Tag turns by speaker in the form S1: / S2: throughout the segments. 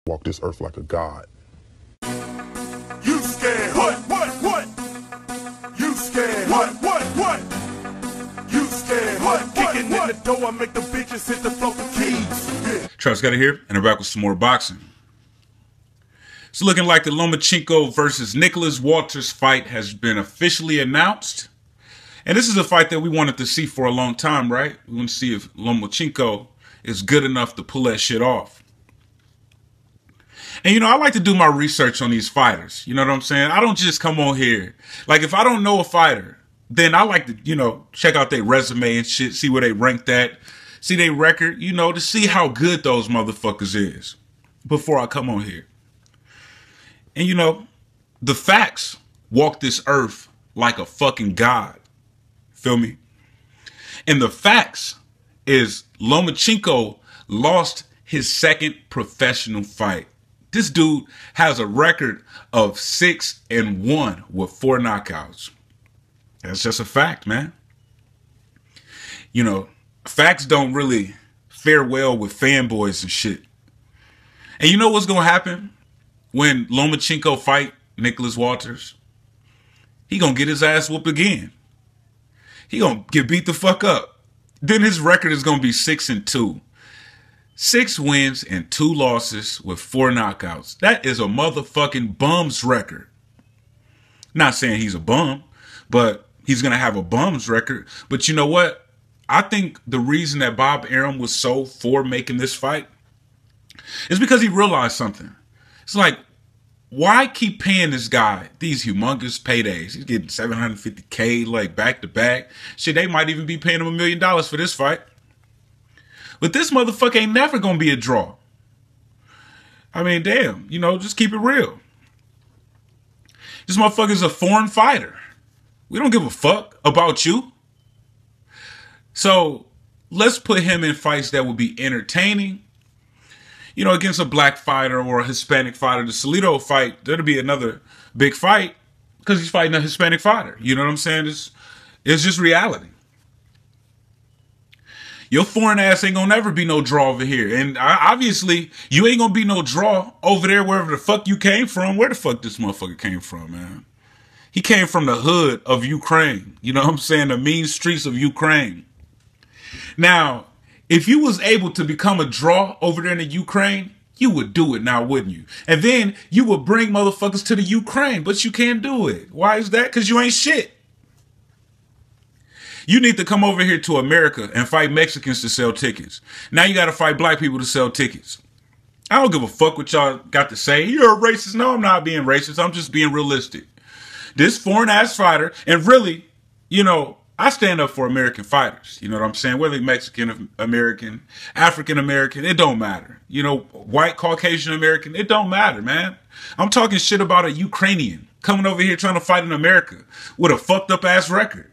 S1: walk this earth like a god.
S2: You scared? What? You scared? What? You scared? What? Kicking in the door, I make the bitches hit the floor for keys. Yeah.
S3: Travis got it here, and I'm back with some more boxing. It's looking like the Lomachenko versus Nicholas Uolters fight has been officially announced. And this is a fight that we wanted to see for a long time, right? We want to see if Lomachenko is good enough to pull that shit off. And, you know, I like to do my research on these fighters. You know what I'm saying? I don't just come on here. Like, if I don't know a fighter, then I like to, you know, check out their resume and shit, see where they ranked at, see their record, you know, to see how good those motherfuckers is before I come on here. And, you know, the facts walk this earth like a fucking god. Feel me? And the facts is Lomachenko lost his second professional fight. This dude has a record of 6-1 with 4 knockouts. That's just a fact, man. You know, facts don't really fare well with fanboys and shit. And you know what's going to happen when Lomachenko fight Nicholas Uolters? He going to get his ass whooped again. He going to get beat the fuck up. Then his record is going to be 6-2. 6 wins and 2 losses with 4 knockouts. That is a motherfucking bum's record. Not saying he's a bum, but he's going to have a bum's record. But you know what? I think the reason that Bob Arum was so for making this fight is because he realized something. It's like, why keep paying this guy these humongous paydays? He's getting $750K like back to back. Shit, they might even be paying him $1 million for this fight. But this motherfucker ain't never gonna be a draw. I mean, damn, you know, just keep it real. This motherfucker's a foreign fighter. We don't give a fuck about you. So let's put him in fights that would be entertaining. You know, against a black fighter or a Hispanic fighter. The Salido fight, that'll be another big fight because he's fighting a Hispanic fighter. You know what I'm saying? It's just reality. Your foreign ass ain't gonna never be no draw over here. And obviously, you ain't gonna be no draw over there wherever the fuck you came from. Where the fuck this motherfucker came from, man? He came from the hood of Ukraine. You know what I'm saying? The mean streets of Ukraine. Now, if you was able to become a draw over there in the Ukraine, you would do it now, wouldn't you? And then you would bring motherfuckers to the Ukraine, but you can't do it. Why is that? Because you ain't shit. You need to come over here to America and fight Mexicans to sell tickets. Now you got to fight black people to sell tickets. I don't give a fuck what y'all got to say. You're a racist. No, I'm not being racist. I'm just being realistic. This foreign ass fighter, and really, you know, I stand up for American fighters. You know what I'm saying? Whether Mexican American, African American, it don't matter. You know, white, Caucasian American, it don't matter, man. I'm talking shit about a Ukrainian coming over here trying to fight in America with a fucked up ass record,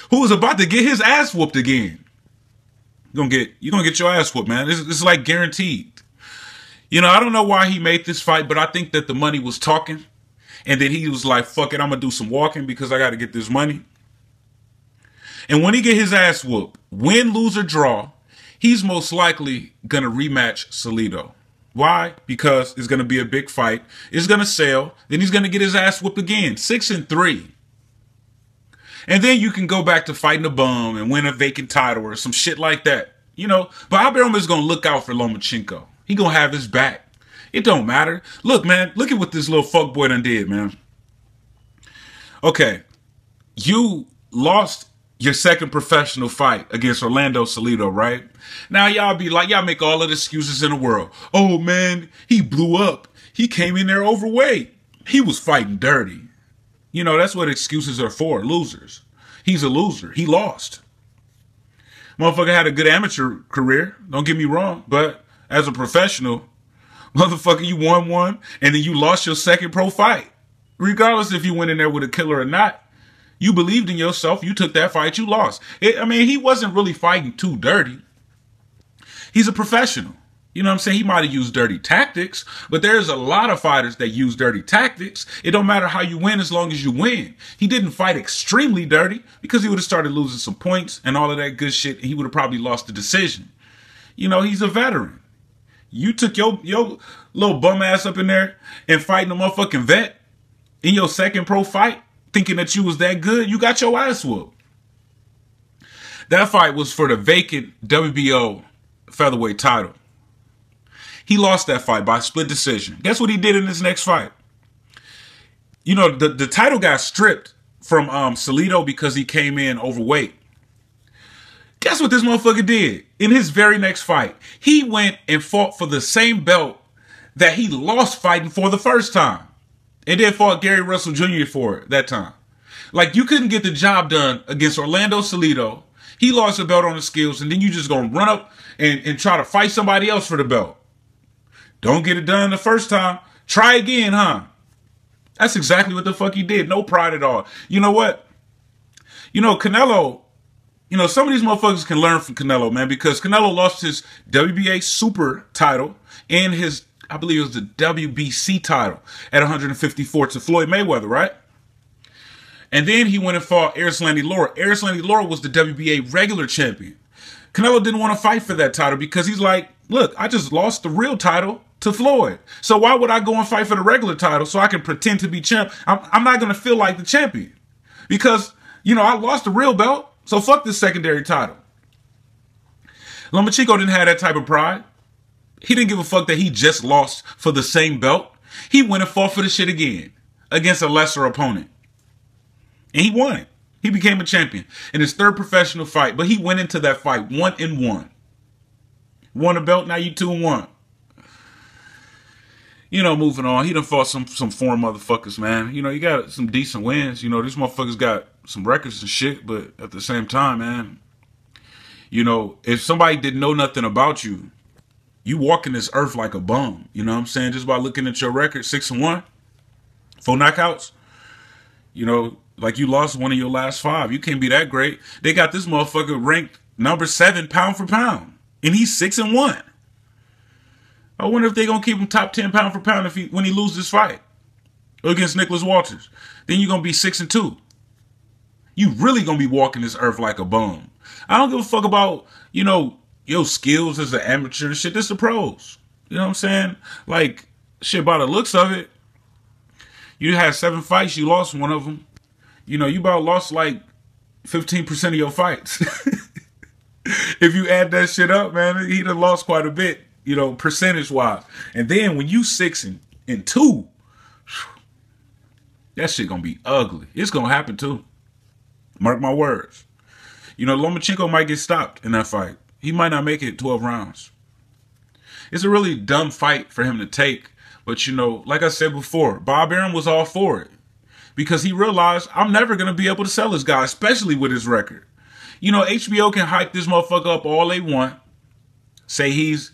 S3: who was about to get his ass whooped again. You're gonna get your ass whooped, man. This is like guaranteed. You know, I don't know why he made this fight, but I think that the money was talking. And then he was like, fuck it, I'm gonna do some walking because I gotta get this money. And when he get his ass whooped, win, lose, or draw, he's most likely gonna rematch Salido. Why? Because it's gonna be a big fight. It's gonna sell. Then he's gonna get his ass whooped again. 6-3. And then you can go back to fighting a bum and win a vacant title or some shit like that. You know, Bob Arum is going to look out for Lomachenko. He going to have his back. It don't matter. Look, man, look at what this little fuckboy done did, man. Okay, you lost your second professional fight against Orlando Salido, right? Now y'all be like, y'all make all of the excuses in the world. Oh, man, he blew up. He came in there overweight. He was fighting dirty. You know, that's what excuses are for, losers. He's a loser. He lost. Motherfucker had a good amateur career, don't get me wrong, but as a professional, motherfucker, you won one, and then you lost your second pro fight. Regardless if you went in there with a killer or not, you believed in yourself, you took that fight, you lost. I mean, he wasn't really fighting too dirty. He's a professional. You know what I'm saying? He might have used dirty tactics, but there's a lot of fighters that use dirty tactics. It don't matter how you win as long as you win. He didn't fight extremely dirty because he would have started losing some points and all of that good shit. And he would have probably lost the decision. You know, he's a veteran. You took your little bum ass up in there and fighting a motherfucking vet in your second pro fight, thinking that you was that good. You got your ass whooped. That fight was for the vacant WBO featherweight title. He lost that fight by split decision. Guess what he did in his next fight? You know, the title got stripped from Salido because he came in overweight. Guess what this motherfucker did? In his very next fight, he went and fought for the same belt that he lost fighting for the first time. And then fought Gary Russell Jr. for it that time. Like, you couldn't get the job done against Orlando Salido. He lost the belt on the skills, and then you just gonna run up and try to fight somebody else for the belt. Don't get it done the first time. Try again, huh? That's exactly what the fuck he did. No pride at all. You know what? You know, Canelo, you know, some of these motherfuckers can learn from Canelo, man, because Canelo lost his WBA super title and his, I believe it was the WBC title at 154 to Floyd Mayweather, right? And then he went and fought Erislandy Lara. Erislandy Lara was the WBA regular champion. Canelo didn't want to fight for that title because he's like, look, I just lost the real title to Floyd. So why would I go and fight for the regular title so I can pretend to be champ? I'm not going to feel like the champion because, you know, I lost the real belt. So fuck this secondary title. Lomachenko didn't have that type of pride. He didn't give a fuck that he just lost for the same belt. He went and fought for the shit again against a lesser opponent. And he won it. He became a champion in his third professional fight. But he went into that fight 1-1. Won a belt, now you 2-1. You know, moving on. He done fought some foreign motherfuckers, man. You know, you got some decent wins. You know, these motherfuckers got some records and shit. But at the same time, man, you know, if somebody didn't know nothing about you, you walking this earth like a bum. You know what I'm saying? Just by looking at your record, 6-1, 4 knockouts. You know, like you lost one of your last 5. You can't be that great. They got this motherfucker ranked number 7 pound for pound. And he's 6-1. I wonder if they're going to keep him top 10 pound for pound when he loses this fight. Against Nicholas Walters. Then you're going to be 6-2. You really going to be walking this earth like a bum. I don't give a fuck about, you know, your skills as an amateur and shit. This the pros. You know what I'm saying? Like, shit, by the looks of it, you had 7 fights, you lost one of them. You know, you about lost like 15% of your fights. If you add that shit up, man, he done lost quite a bit, you know, percentage-wise. And then when you 6-2, that shit gonna be ugly. It's gonna happen too. Mark my words. You know, Lomachenko might get stopped in that fight. He might not make it 12 rounds. It's a really dumb fight for him to take. But, you know, like I said before, Bob Arum was all for it. Because he realized, I'm never going to be able to sell this guy, especially with his record. You know, HBO can hype this motherfucker up all they want. Say he's,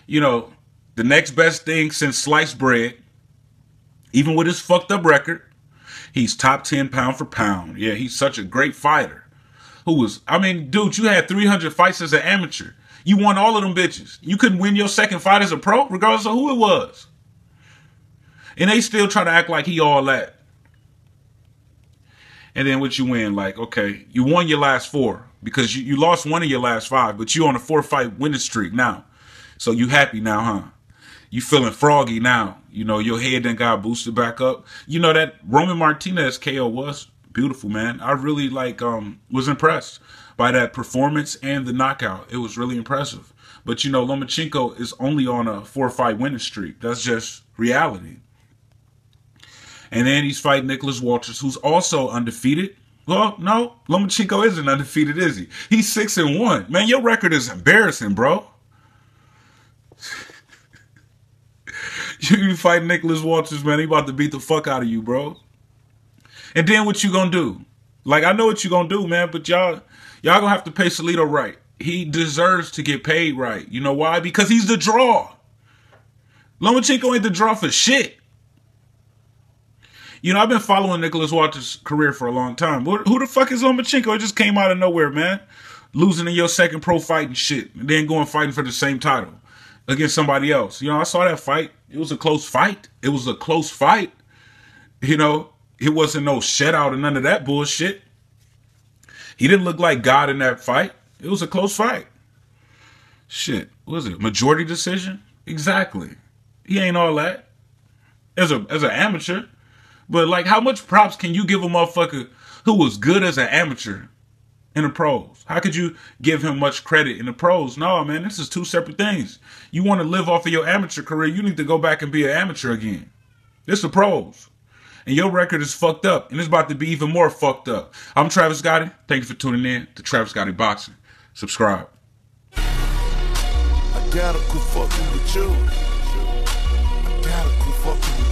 S3: you know, the next best thing since sliced bread. Even with his fucked up record. He's top 10 pound for pound. Yeah, he's such a great fighter. I mean, dude, you had 300 fights as an amateur. You won all of them bitches. You couldn't win your second fight as a pro, regardless of who it was. And they still try to act like he all that. And then what you win, like, okay, you won your last 4 because you lost one of your last 5, but you on a 4-fight winning streak now. So you happy now, huh? You feeling froggy now. You know, your head then got boosted back up. You know, that Roman Martinez KO was beautiful, man. I really, like, was impressed by that performance and the knockout. It was really impressive. But, you know, Lomachenko is only on a 4-fight winning streak. That's just reality. And then he's fighting Nicholas Walters, who's also undefeated. Well, no, Lomachenko isn't undefeated, is he? He's 6-1. Man, your record is embarrassing, bro. You fight Nicholas Walters, man. He about to beat the fuck out of you, bro. And then what you gonna do? Like, I know what you gonna do, man, but y'all gonna have to pay Salido right. He deserves to get paid right. You know why? Because he's the draw. Lomachenko ain't the draw for shit. You know, I've been following Nicholas Walters' career for a long time. Who the fuck is Lomachenko? It just came out of nowhere, man. Losing in your second pro fight and shit. And then going fighting for the same title against somebody else. You know, I saw that fight. It was a close fight. It was a close fight. You know, it wasn't no shutout or none of that bullshit. He didn't look like God in that fight. It was a close fight. Shit, what was it? Majority decision? Exactly. He ain't all that as an amateur. But like, how much props can you give a motherfucker who was good as an amateur in the pros? How could you give him much credit in the pros? No, man, this is two separate things. You want to live off of your amateur career, you need to go back and be an amateur again. This the pros. And your record is fucked up, and it's about to be even more fucked up. I'm Travis Gotti. Thank you for tuning in to Travis Gotti Boxing. Subscribe.
S2: I gotta quit fucking with you. I gotta quit fucking with you.